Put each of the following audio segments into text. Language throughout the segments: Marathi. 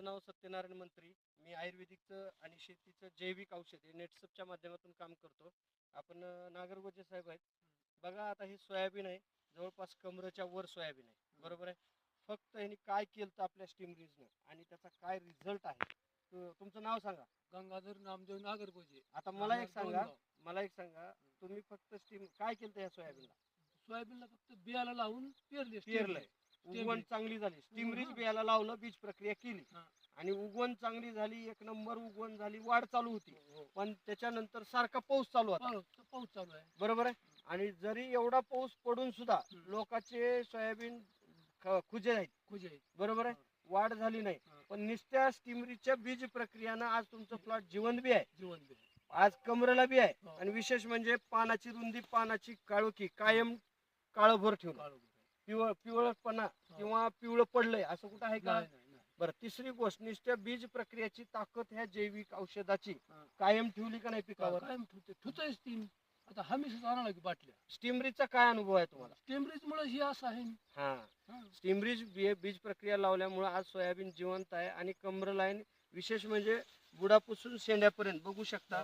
नाव सत्यनारायण मंत्री. मी आयुर्वेदिकचं आणि शेतीचं जैविक औषध नेटसपच्या माध्यमातून काम करतो. आपण नागरगोजे साहेब आहेत. बघा आता हे सोयाबीन आहे, जवळपास कमरेच्या वर सोयाबीन आहे, बरोबर आहे. फक्त ह्यांनी काय केलं तर आपल्या स्टीमरीजनं आणि त्याचा काय रिझल्ट आहे. तुमचं नाव सांगा. गंगाधर नामदेव नागरगोजे. आता मला एक सांगा तुम्ही फक्त स्टीम काय केलं या सोयाबीनला? सोयाबीनला फक्त बियाला लावून पेरलंय, उगवण चांगली झाली, स्टीमरीज बियाला लावलं, बीज प्रक्रिया केली आणि उगवण चांगली झाली, एक नंबर उगवण झाली, वाढ चालू होती. पण त्याच्यानंतर सारखा पाऊस चालू होता, पाऊस चालू आहे, बरोबर आहे. आणि जरी एवढा पाऊस पडून सुद्धा लोकांचे सोयाबीन खुजे आहेत, बरोबर आहे, वाढ झाली नाही. पण नुसत्या स्टीमरीच्या बीज प्रक्रियानं आज तुमचं प्लॉट जिवंत बी आहे, आज कमरेला बी आहे. आणि विशेष म्हणजे पानाची रुंदी, पानाची काळोखी कायम काळभोर ठेवून, पिवळपणा किंवा पिवळं पडलंय असं कुठं आहे का? बरं, तिसरी गोष्ट, नुसत्या बीज प्रक्रियाची ताकद ह्या जैविक औषधाची कायम ठेवली का नाही पिकावर? कायम ठुतय स्टीम. आता हमी सुद्धा की बाटल्या स्टीमरीजचा काय अनुभव आहे तुम्हाला? स्टीमरीज मुळे ही असं आहे. हा, स्टीमरीज बीज प्रक्रिया लावल्यामुळे आज सोयाबीन जिवंत आहे आणि कमर लाईन. विशेष म्हणजे बुडापासून शेंड्यापर्यंत बघू शकता.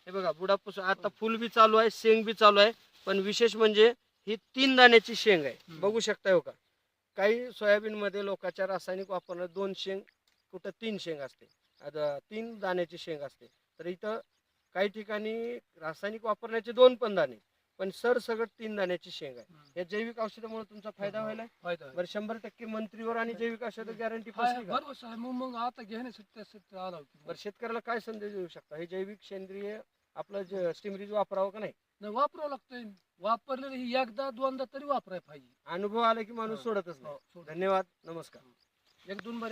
हे बघा, बुडापासून आता फुल बी चालू आहे, शेंग बी चालू आहे. पण विशेष म्हणजे ही 3 दाण्याची शेंग आहे, बघू शकता. हो का, काही सोयाबीन मध्ये लोकांच्या रासायनिक वापरण्यात 2 शेंग, कुठं 3 शेंग असते, 3 दाण्याची शेंग असते. तर इथं काही ठिकाणी रासायनिक वापरण्याचे 2 पण दाणे, पण सरसगट 3 दाण्याची शेंग आहे. या जैविक औषधामुळे तुमचा फायदा व्हायला. बरं, 100% मंत्रीवर आणि जैविक औषध गॅरंटी बसली का? मग आता घेण्यासाठी आला होता. बरं, शेतकऱ्याला काय संदेश देऊ शकता? हे जैविक सेंद्रिय आपलं स्टीमरीज वापरावं का नाही? वापरावं लागतंय. वापरलेलं ही एकदा दोनदा तरी वापरायला पाहिजे. अनुभव आला की माणूस सोडतच नाही. धन्यवाद, नमस्कार. 1-2 बरे